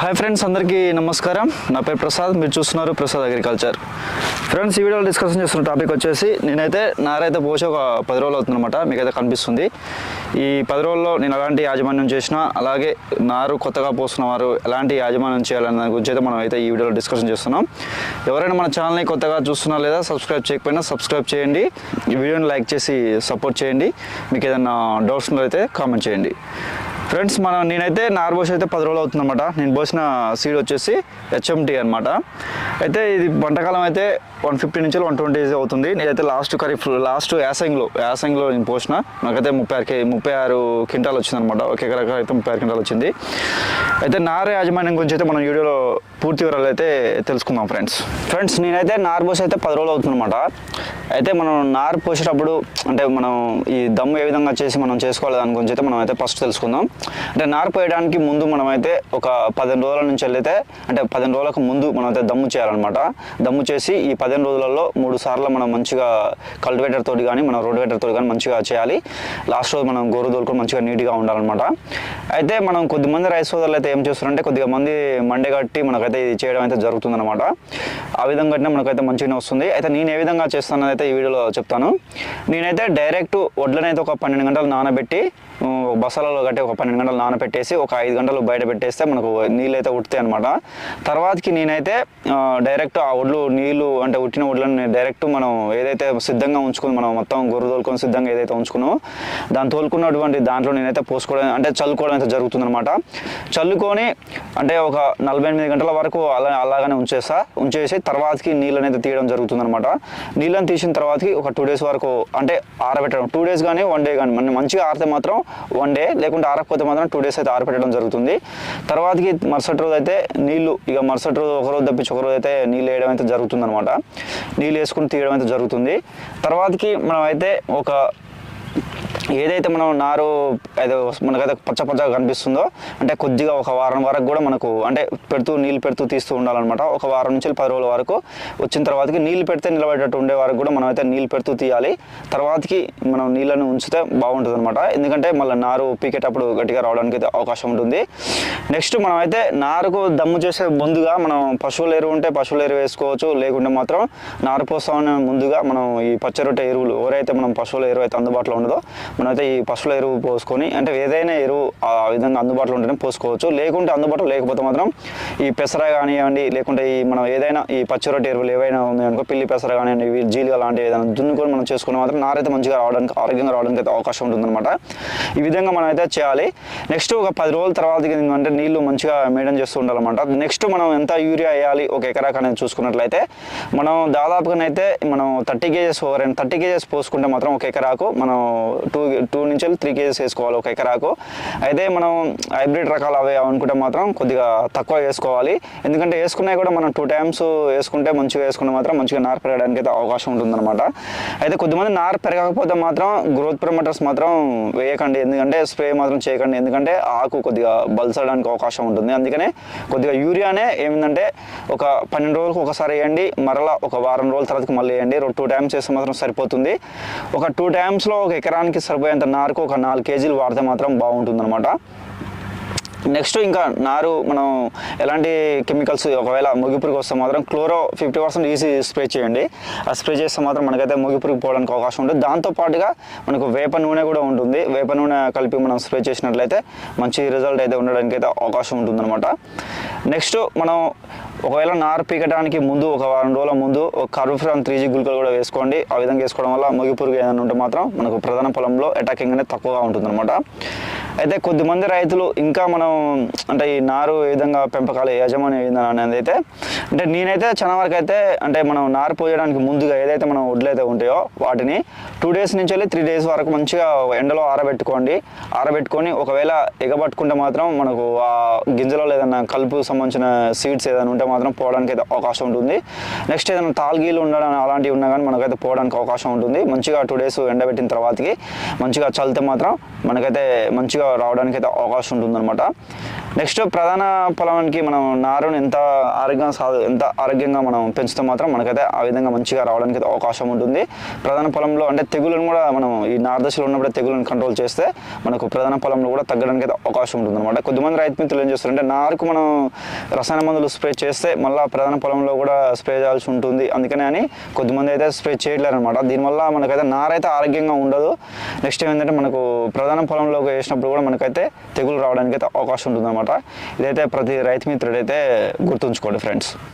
Hi friends, అందరికీ నమస్కారం. నా పేరు ప్రసాద్. మీరు చూస్తున్నారు ప్రసాద్ అగ్రికల్చర్. ఫ్రెండ్స్, ఈ వీడియోలో డిస్కషన్ చేస్తున్న టాపిక్ వచ్చేసి, నేనైతే నారైతే పోసి ఒక 10 రోజులు అవుతుందన్నమాట. మీకైతే కనిపిస్తుంది. ఈ 10 రోజుల్లో నేను ఎలాంటి యాజమాన్యం చేసినా, అలాగే నారు కొత్తగా పోస్తున్న వారు ఎలాంటి యాజమాన్యం చేయాలనే దాని గురించి అయితే మనం అయితే ఈ వీడియోలో డిస్కషన్ చేస్తున్నాం. ఎవరైనా మన ఛానల్ని కొత్తగా చూస్తున్నా లేదా సబ్స్క్రైబ్ చేయకపోయినా సబ్స్క్రైబ్ చేయండి. ఈ వీడియోని లైక్ చేసి సపోర్ట్ చేయండి. మీకు ఏదైనా డౌట్స్ ఉందో అయితే కామెంట్ చేయండి. ఫ్రెండ్స్, నేనైతే నారు పోసి అయితే 10 రోజులు అవుతుందన్నమాట. నేను పోసిన సీడ్ వచ్చేసి HMT అనమాట. అయితే ఇది వంటకాలం అయితే 150 నుంచి 120 డేస్ అవుతుంది. నేనైతే లాస్ట్ యాసంగిలో నేను పోసిన. నాకైతే 36 క్వింటాలు వచ్చిందనమాట. ఒక ఎకరాకి అయితే 36 క్వింటాలు వచ్చింది. అయితే నారు యాజమాన్యం గురించి అయితే మనం వీడియోలో పూర్తి వివరాలు అయితే తెలుసుకుందాం. ఫ్రెండ్స్ నేనైతే నారు పోసి అయితే 10 రోజులు అవుతుందన్నమాట. అయితే మనం నారు పోసేటప్పుడు అంటే మనం ఈ దమ్ము ఏ విధంగా చేసి మనం చేసుకోవాలి దాని గురించి అయితే మనం అయితే ఫస్ట్ తెలుసుకుందాం. అంటే నారు పోయడానికి ముందు మనమైతే ఒక 15 రోజుల నుంచి అయితే, అంటే 15 రోజులకు ముందు మనం అయితే దమ్ము చేయాలన్నమాట. దమ్ము చేసి ఈ 15 రోజులలో 3 సార్లు మనం మంచిగా కల్టివేటర్ తోటి కానీ మనం రోటివేటర్ తోటి కానీ మంచిగా చేయాలి. లాస్ట్ రోజు మనం గోరు దోలుకొని మంచిగా నీట్గా ఉండాలన్నమాట. అయితే మనం కొద్దిమంది రైతు సోదరులు అయితే ఏం చేస్తారంటే, కొద్దిగా మంది మండే కట్టి మనకైతే ఇది చేయడం అయితే జరుగుతుందన్నమాట. ఆ విధంగా కట్టినా మనకైతే మంచిగానే వస్తుంది. అయితే నేను ఏ విధంగా చేస్తానని అయితే ఈ వీడియోలో చెప్తాను. నేనైతే డైరెక్ట్ వడ్లనైతే ఒక 12 గంటలు నానబెట్టి బసలలో కట్టి ఒక 12 గంటలు నానబెట్టేసి ఒక 5 గంటలు బయట పెట్టేస్తే మనకు నీళ్ళు అయితే ఉట్టుతాయి అనమాట. తర్వాతకి నేనైతే డైరెక్ట్ ఆ వడ్లు నీళ్ళు అంటే ఉట్టిన వడ్లను డైరెక్ట్ మనం ఏదైతే సిద్ధంగా ఉంచుకుని మనం మొత్తం గొర్రె తోలుకొని సిద్ధంగా ఏదైతే ఉంచుకున్నామో దాన్ని తోలుకున్నటువంటి దాంట్లో నేనైతే పోసుకోవడం అంటే చల్లుకోవడం అయితే జరుగుతుంది అనమాట. చల్లుకొని అంటే ఒక 48 గంటల వరకు అలాగనే ఉంచేసి తర్వాతకి నీళ్ళని అయితే తీయడం జరుగుతుంది అనమాట. నీళ్ళని తీసిన తర్వాతకి ఒక 2 డేస్ వరకు అంటే ఆరబెట్టడం. 2 డేస్ కానీ 1 డే కానీ మంచిగా ఆరితే మాత్రం 1 డే, లేకుంటే ఆరకపోతే మాత్రం 2 డేస్ అయితే ఆరపెట్టడం జరుగుతుంది. తర్వాతకి మరుసటి రోజు అయితే నీళ్లు మరుసటి రోజు ఒకరోజు తప్పించి ఒకరోజు అయితే నీళ్ళు వేయడం అయితే జరుగుతుంది అనమాట. నీళ్ళు వేసుకుని తీయడం అయితే జరుగుతుంది. తర్వాతకి మనం అయితే ఏదైతే మనం నారు అయితే మనకైతే పచ్చగా కనిపిస్తుందో అంటే కొద్దిగా ఒక వారం వరకు కూడా మనకు అంటే నీళ్ళు పెడుతూ తీస్తూ ఉండాలన్నమాట. ఒక వారం నుంచి 10 రోజుల వరకు వచ్చిన తర్వాతకి నీళ్ళు పెడితే నిలబడేటట్టు ఉండే వరకు కూడా మనం అయితే నీళ్ళు పెడుతూ తీయాలి. తర్వాతకి మనం నీళ్ళని ఉంచితే బాగుంటుంది అనమాట. ఎందుకంటే మళ్ళీ నారు పీకేటప్పుడు గట్టిగా రావడానికి అయితే అవకాశం ఉంటుంది. నెక్స్ట్ మనం అయితే నారుకు దమ్ము చేసే ముందుగా మనం పశువుల ఎరువు ఉంటే పశువుల ఎరువు వేసుకోవచ్చు. లేకుంటే మాత్రం నారు పోస్తామని ముందుగా మనం ఈ పచ్చరొట్టె ఎరువులు ఎవరైతే మనం పశువుల ఎరువు అయితే అందుబాటులో ఉండదో మనమైతే ఈ పశువుల ఎరువు పోసుకొని అంటే ఏదైనా ఎరువు ఆ విధంగా అందుబాటులో ఉంటేనే పోసుకోవచ్చు. లేకుంటే అందుబాటులో లేకపోతే మాత్రం ఈ పెసర కానివ్వండి, లేకుంటే ఈ మనం ఏదైనా ఈ పచ్చిరొట్టె ఎరువులు ఏవైనా ఉన్నాయనుకో, పిల్లి పెసర కానివ్వండి, జీలుగా లాంటివి ఏదైనా దున్నుకొని మనం చేసుకుని మాత్రం నారైతే మంచిగా ఆరోగ్యంగా రావడానికి అయితే అవకాశం ఉంటుందన్నమాట. ఈ విధంగా మనం అయితే చేయాలి. నెక్స్ట్ ఒక 10 రోజుల తర్వాత ఏంటంటే నీళ్లు మంచిగా మెయింటైన్ చేస్తూ ఉండాలన్నమాట. నెక్స్ట్ మనం ఎంత యూరియా వేయాలి ఒక ఎకరాకు అనేది చూసుకున్నట్లయితే మనం దాదాపుగానైతే మనం 30 కేజెస్ 30 కేజెస్ పోసుకుంటే మాత్రం ఒక ఎకరాకు మనం 2 నుంచి 3 కేజెస్ వేసుకోవాలి ఒక ఎకరాకు. అయితే మనం హైబ్రిడ్ రకాలు అవి అనుకుంటే మాత్రం కొద్దిగా తక్కువ వేసుకోవాలి. ఎందుకంటే వేసుకున్నాయి కూడా మనం 2 టైమ్స్ వేసుకుంటే మంచిగా వేసుకుంటే మాత్రం మంచిగా నారు పెరగడానికి అయితే అవకాశం ఉంటుందన్నమాట. అయితే కొద్దిమంది నారు పెరగకపోతే మాత్రం గ్రోత్ ప్రమోటర్స్ మాత్రం వేయకండి, ఎందుకంటే స్ప్రే మాత్రం చేయకండి. ఎందుకంటే ఆకు కొద్దిగా బలసడానికి అవకాశం ఉంటుంది. అందుకనే కొద్దిగా యూరియానే ఏమిందంటే ఒక 12 రోజులకు ఒకసారి వేయండి, మరలా ఒక వారం రోజుల తర్వాత మళ్ళీ వేయండి. 2 టైమ్స్ వేస్తే మాత్రం సరిపోతుంది. ఒక 2 టైమ్స్లో ఒక ఎకరానికి సరిపోయేంత నారుకు ఒక 4 కేజీలు వాడితే మాత్రం బాగుంటుంది అనమాట. నెక్స్ట్ ఇంకా నారు మనం ఎలాంటి కెమికల్స్ ఒకవేళ ముగిపురుగు వస్తే మాత్రం క్లోరో 50% ఈజీ స్ప్రే చేయండి. ఆ స్ప్రే చేస్తే మాత్రం మనకైతే ముగిపురుగు పోవడానికి అవకాశం ఉంటుంది. దాంతోపాటుగా మనకు వేప నూనె కూడా ఉంటుంది. వేప నూనె కలిపి మనం స్ప్రే చేసినట్లయితే మంచి రిజల్ట్ అయితే ఉండడానికి అయితే అవకాశం ఉంటుందన్నమాట. నెక్స్ట్ మనం ఒకవేళ నారు పీకడానికి ముందు ఒక వారం రోజుల ముందు ఒక కార్బోఫ్యూరాన్ 3G గుళికలు కూడా వేసుకోండి. ఆ విధంగా వేసుకోవడం వల్ల ముగిపురుగు ఏదైనా ఉంటే మాత్రం మనకు ప్రధాన పొలంలో అటాకింగ్ అనేది తక్కువగా ఉంటుందన్నమాట. అయితే కొద్దిమంది రైతులు ఇంకా మనం అంటే ఈ నారు ఏ విధంగా పెంపకాల యాజమాన్యం అనేది అయితే అంటే నేనైతే చాలా వరకు అయితే అంటే మనం నారు పోయడానికి ముందుగా ఏదైతే మనం వడ్లు అయితే ఉంటాయో వాటిని 2 డేస్ నుంచి 3 డేస్ వరకు మంచిగా ఎండలో ఆరబెట్టుకొని ఒకవేళ ఎగబట్టుకుంటే మాత్రం మనకు ఆ గింజలలో ఏదైనా కలుపు సంబంధించిన సీడ్స్ ఏదైనా ఉంటే మాత్రం పోవడానికి అయితే అవకాశం ఉంటుంది. నెక్స్ట్ ఏదైనా తాల్గీలు ఉండడం అలాంటివి ఉన్నా కానీ మనకైతే పోవడానికి అవకాశం ఉంటుంది. మంచిగా 2 డేస్ ఎండబెట్టిన తర్వాతకి మంచిగా చల్లితే మాత్రం మనకైతే మంచిగా రావడానికి అయితే అవకాశం ఉంటుందన్నమాట. నెక్స్ట్ ప్రధాన పొలానికి మనం నారుని ఎంత ఆరోగ్యంగా మనం పెంచితే మాత్రం మనకైతే ఆ విధంగా మంచిగా రావడానికి అయితే అవకాశం ఉంటుంది. ప్రధాన పొలంలో అంటే తెగులను కూడా మనం ఈ నారు దశలో ఉన్నప్పుడే తెగులను కంట్రోల్ చేస్తే మనకు ప్రధాన పొలంలో కూడా తగ్గడానికి అయితే అవకాశం ఉంటుంది అనమాట. కొద్దిమంది రైతు మిత్రులు ఏం చేస్తారంటే నారుకు మనం రసాయన మందులు స్ప్రే చేస్తే మళ్ళీ ప్రధాన పొలంలో కూడా స్ప్రే చేయాల్సి ఉంటుంది, అందుకని అని కొద్దిమంది అయితే స్ప్రే చేయలేరు అనమాట. దీనివల్ల మనకైతే నారైతే ఆరోగ్యంగా ఉండదు. నెక్స్ట్ ఏంటంటే మనకు ప్రధాన పొలంలోకి వేసినప్పుడు కూడా మనకైతే తెగులు రావడానికి అయితే అవకాశం ఉంటుంది అనమాట. ఇదైతే ప్రతి రైతు మిత్రుడైతే గుర్తుంచుకోండి ఫ్రెండ్స్.